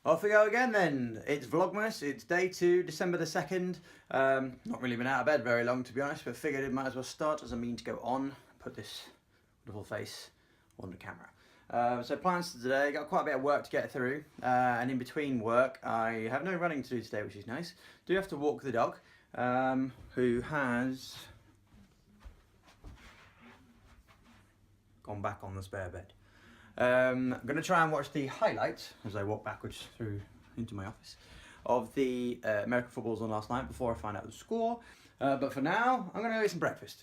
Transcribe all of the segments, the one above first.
Off we go again then. It's Vlogmas, it's day 2, December the 2nd. Not really been out of bed very long to be honest, but figured it might as well start as a mean to go on. Put this wonderful face on the camera. So plans for today, got quite a bit of work to get through, and in between work I have no running to do today, which is nice. Do have to walk the dog, who has gone back on the spare bed. I'm going to try and watch the highlights as I walk backwards through into my office of the American footballs on last night before I find out the score. But for now, I'm going to go eat some breakfast.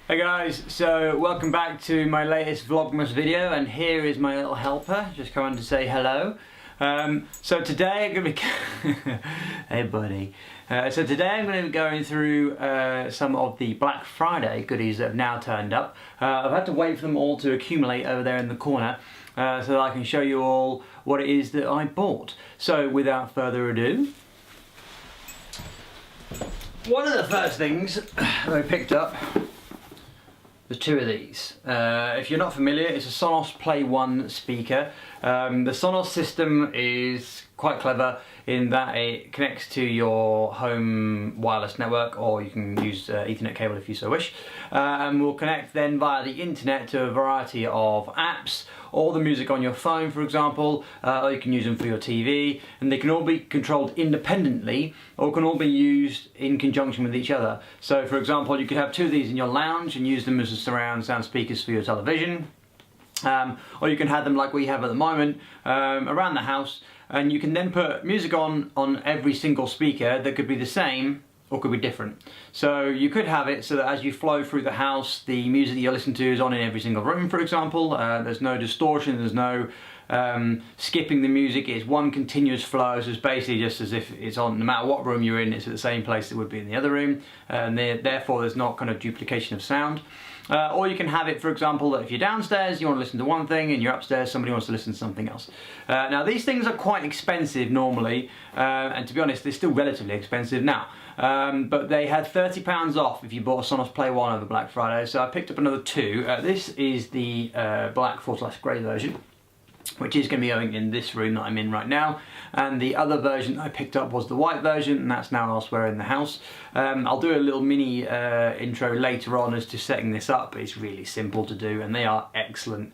Hey guys, so welcome back to my latest Vlogmas video, and here is my little helper, just coming to say hello. So today I'm going to be... Hey buddy. So today I'm going to be going through some of the Black Friday goodies that have now turned up. I've had to wait for them all to accumulate over there in the corner so that I can show you all what it is that I bought. So without further ado, one of the first things that I picked up was 2 of these. If you're not familiar, it's a Sonos Play 1 speaker. The Sonos system is quite clever in that it connects to your home wireless network, or you can use Ethernet cable if you so wish, and will connect then via the internet to a variety of apps, or the music on your phone for example, or you can use them for your TV, and they can all be controlled independently or can all be used in conjunction with each other. So for example, you could have 2 of these in your lounge and use them as a surround sound speakers for your television. Or you can have them like we have at the moment around the house, and you can then put music on every single speaker that could be the same or could be different. So you could have it so that as you flow through the house, the music that you're listening to is on in every single room, for example. There's no distortion, there's no skipping the music, it's one continuous flow, so it's basically just as if it's on, no matter what room you're in, it's at the same place it would be in the other room, and therefore there's not kind of duplication of sound. Or you can have it, for example, that if you're downstairs, you want to listen to one thing, and you're upstairs, somebody wants to listen to something else. Now these things are quite expensive normally, and to be honest, they're still relatively expensive now. But they had £30 off if you bought a Sonos Play 1 over Black Friday, so I picked up another 2. This is the black/grey version, which is going to be going in this room that I'm in right now, and the other version I picked up was the white version, and that's now elsewhere in the house. I'll do a little mini intro later on as to setting this up. It's really simple to do, and they are excellent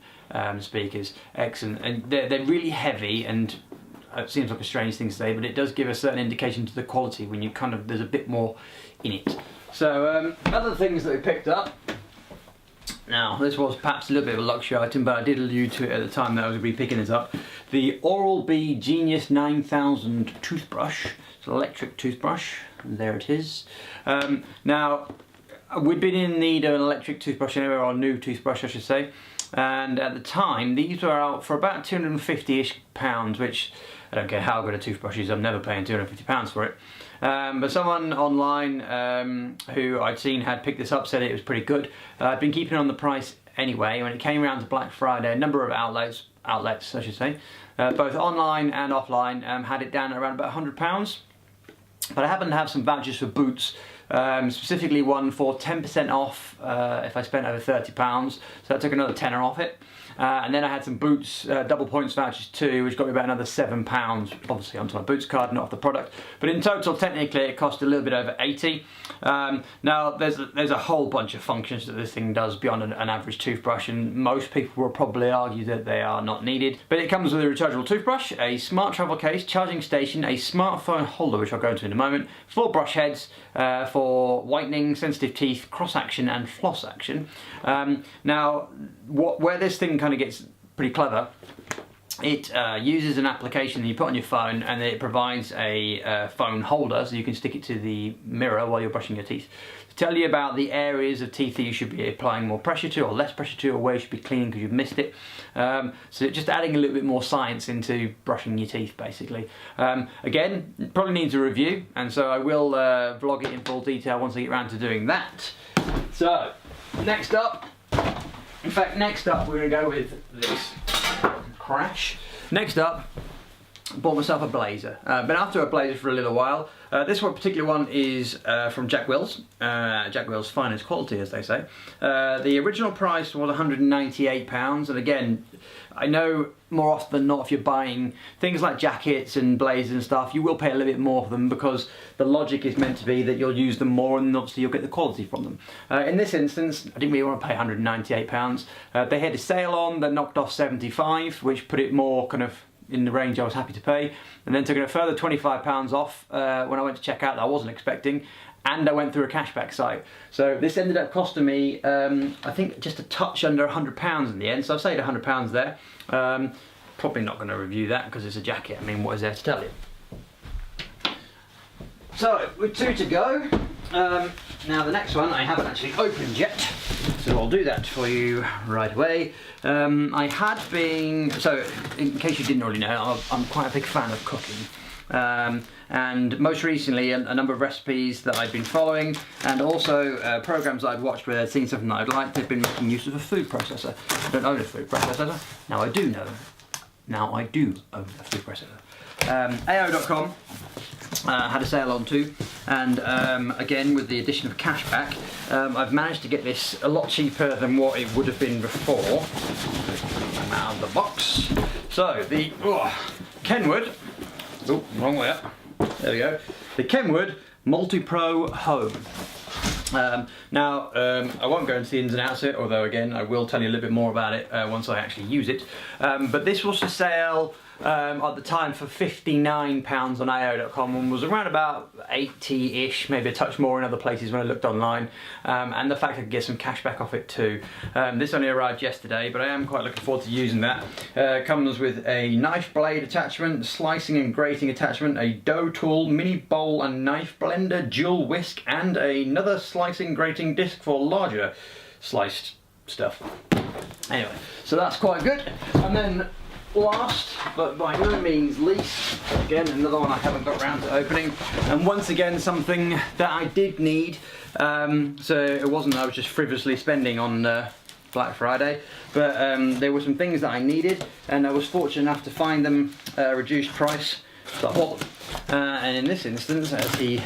speakers, excellent, and they're really heavy, and it seems like a strange thing to say, but it does give a certain indication to the quality when you there's a bit more in it. So other things that we picked up. Now, this was perhaps a little bit of a luxury item, but I did allude to it at the time that I was going to be picking this up. The OralB Genius 9000 toothbrush. It's an electric toothbrush, and there it is. Now, we'd been in need of an electric toothbrush anyway, or a new toothbrush I should say, and at the time these were out for about £250-ish, which I don't care how good a toothbrush is, I'm never paying £250 for it. But someone online who I'd seen had picked this up said it was pretty good. I'd been keeping on the price anyway. When it came around to Black Friday, a number of outlets I should say, both online and offline, had it down at around about £100. But I happen to have some vouchers for Boots, specifically one for 10% off if I spent over £30, so I took another tenner off it. And then I had some Boots double points vouchers too, which got me about another £7, obviously onto my Boots card, not off the product. But in total, technically, it cost a little bit over 80. Now, there's a whole bunch of functions that this thing does beyond an average toothbrush, and most people will probably argue that they are not needed. But it comes with a rechargeable toothbrush, a smart travel case, charging station, a smartphone holder, which I'll go into in a moment, 4 brush heads for whitening, sensitive teeth, cross action, and floss action. Now, where this thing kind of gets pretty clever, it uses an application that you put on your phone, and it provides a phone holder so you can stick it to the mirror while you're brushing your teeth to tell you about the areas of teeth that you should be applying more pressure to or less pressure to, or where you should be cleaning because you've missed it. So just adding a little bit more science into brushing your teeth basically. Again, it probably needs a review, and so I will vlog it in full detail once I get around to doing that. So next up, in fact, next up we're going to go with this crash. Next up, bought myself a blazer. Been after a blazer for a little while. This one particular one is from Jack Wills. Jack Wills' finest quality, as they say. The original price was £198, and again, I know more often than not if you're buying things like jackets and blazers and stuff, you will pay a little bit more for them because the logic is meant to be that you'll use them more and obviously you'll get the quality from them. In this instance, I didn't really want to pay £198. They had a sale on that knocked off £75, which put it more kind of in the range I was happy to pay, and then took a further £25 off when I went to check out that I wasn't expecting, and I went through a cashback site. So this ended up costing me, I think, just a touch under £100 in the end, so I've saved £100 there. Probably not going to review that because it's a jacket. I mean, what is there to tell you? So, with 2 to go. Now the next one I haven't actually opened yet, so I'll do that for you right away. I had been, so in case you didn't already know, I'm quite a big fan of cooking. And most recently a number of recipes that I've been following, and also programs that I've watched where I'd seen something that I'd liked, they've been making use of a food processor. I don't own a food processor. Now I do know. Now I do own a food processor. AO.com had a sale on too, and again with the addition of cashback, I've managed to get this a lot cheaper than what it would have been before. I'm out of the box. So the Kenwood, oh, wrong way up. There we go. The Kenwood Multi-Pro Home. Now, I won't go into the ins and outs of it, although again, I will tell you a little bit more about it once I actually use it. But this was for sale at the time for £59 on AO.com and was around about 80-ish, maybe a touch more in other places when I looked online. And the fact I could get some cash back off it too. This only arrived yesterday, but I am quite looking forward to using that. Comes with a knife blade attachment, slicing and grating attachment, a dough tool, mini bowl and knife blender, dual whisk, and another slicing grating disc for larger sliced stuff. Anyway, so that's quite good. And then last, but by no means least, again another one I haven't got around to opening, and once again something that I did need, so it wasn't that I was just frivolously spending on Black Friday, but there were some things that I needed, and I was fortunate enough to find them reduced price, so I bought them. And in this instance, as he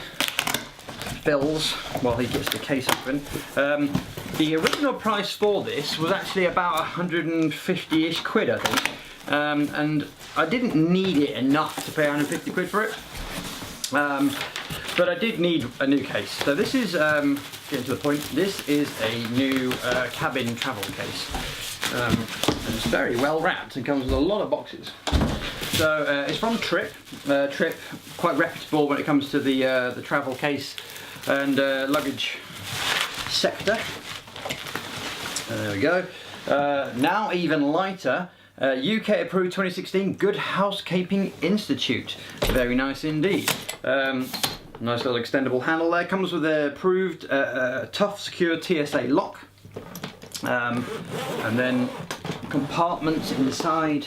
fills while he gets the case open, the original price for this was actually about 150-ish quid, I think. And I didn't need it enough to pay 150 quid for it, but I did need a new case. So this is, getting to the point, this is a new cabin travel case, and it's very well wrapped and comes with a lot of boxes. So it's from Trip, quite reputable when it comes to the travel case and luggage sector. There we go. Now even lighter. UK approved 2016 Good Housekeeping Institute. Very nice indeed. Nice little extendable handle there. Comes with a approved tough secure TSA lock. And then compartments inside.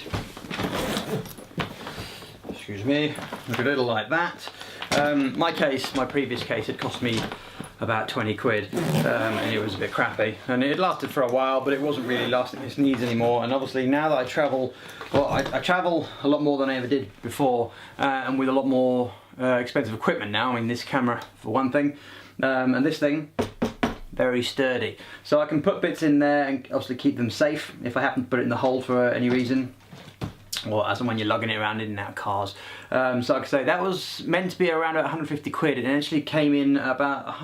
Excuse me. Look a little like that. My previous case, had cost me about 20 quid, and it was a bit crappy, and it lasted for a while, but it wasn't really lasting its needs anymore. And obviously now that I travel, well, I travel a lot more than I ever did before, and with a lot more expensive equipment now. I mean, this camera for one thing, and this thing, very sturdy, so I can put bits in there and obviously keep them safe if I happen to put it in the hole for any reason, or as and when you're lugging it around in and out of cars. So like I say, that was meant to be around 150 quid, and it actually came in about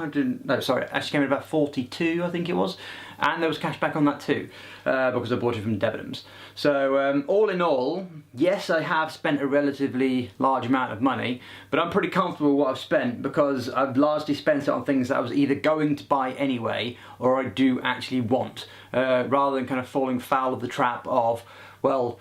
42, I think it was, and there was cash back on that too, because I bought it from Debenhams. So all in all, yes, I have spent a relatively large amount of money, but I'm pretty comfortable with what I've spent, because I've largely spent it on things that I was either going to buy anyway, or I do actually want, rather than kind of falling foul of the trap of, well,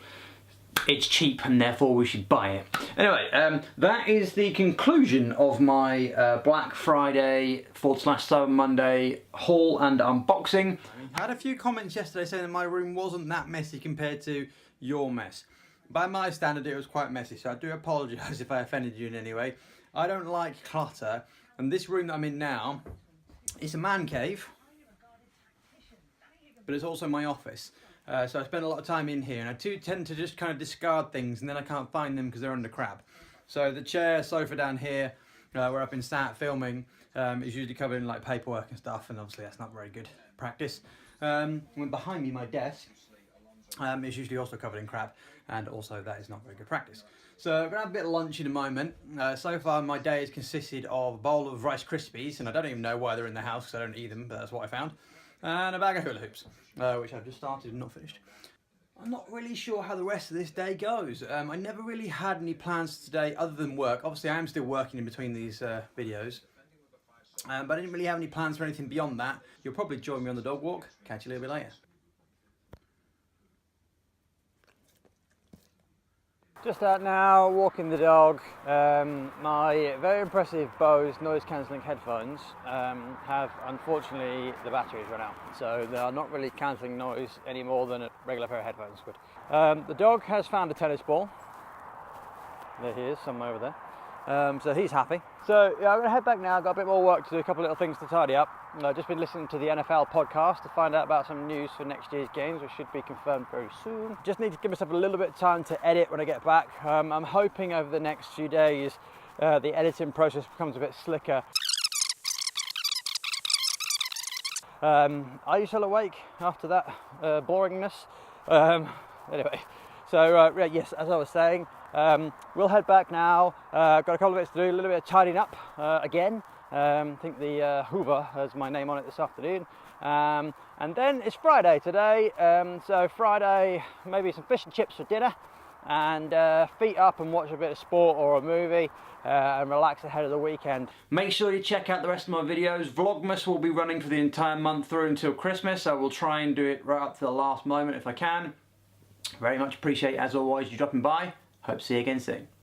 it's cheap and therefore we should buy it. Anyway, that is the conclusion of my Black Friday / Cyber Monday haul and unboxing. I had a few comments yesterday saying that my room wasn't that messy compared to your mess. By my standard, it was quite messy, so I do apologise if I offended you in any way. I don't like clutter, and this room that I'm in now, it's a man cave, but it's also my office. So I spend a lot of time in here, and I do tend to just kind of discard things, and then I can't find them because they're under crap. So the chair, sofa down here, where I've been sat filming, is usually covered in like paperwork and stuff, and obviously that's not very good practice. When behind me, my desk is usually also covered in crap, and also that is not very good practice. So I'm going to have a bit of lunch in a moment. So far my day has consisted of a bowl of Rice Krispies, and I don't even know why they're in the house because I don't eat them, but that's what I found. And a bag of hula hoops, which I've just started and not finished. I'm not really sure how the rest of this day goes. I never really had any plans today other than work. Obviously I am still working in between these videos. But I didn't really have any plans for anything beyond that. You'll probably join me on the dog walk. Catch you a little bit later. Just out now, walking the dog. My very impressive Bose noise cancelling headphones have, unfortunately, the batteries run out. So they are not really cancelling noise any more than a regular pair of headphones would. The dog has found a tennis ball. There he is, somewhere over there. So he's happy. So yeah, I'm going to head back now. I've got a bit more work to do, a couple of little things to tidy up. I've just been listening to the NFL podcast to find out about some news for next year's games, which should be confirmed very soon. Just need to give myself a little bit of time to edit when I get back. I'm hoping over the next few days the editing process becomes a bit slicker. Are you still awake after that boringness? Anyway, so yes, as I was saying, we'll head back now. Got a couple of bits to do, a little bit of tidying up again. I think the Hoover has my name on it this afternoon. And then it's Friday today, so Friday, maybe some fish and chips for dinner, and feet up and watch a bit of sport or a movie, and relax ahead of the weekend. Make sure you check out the rest of my videos. Vlogmas will be running for the entire month through until Christmas. I will try and do it right up to the last moment if I can. Very much appreciate, as always, you dropping by. Hope to see you again soon.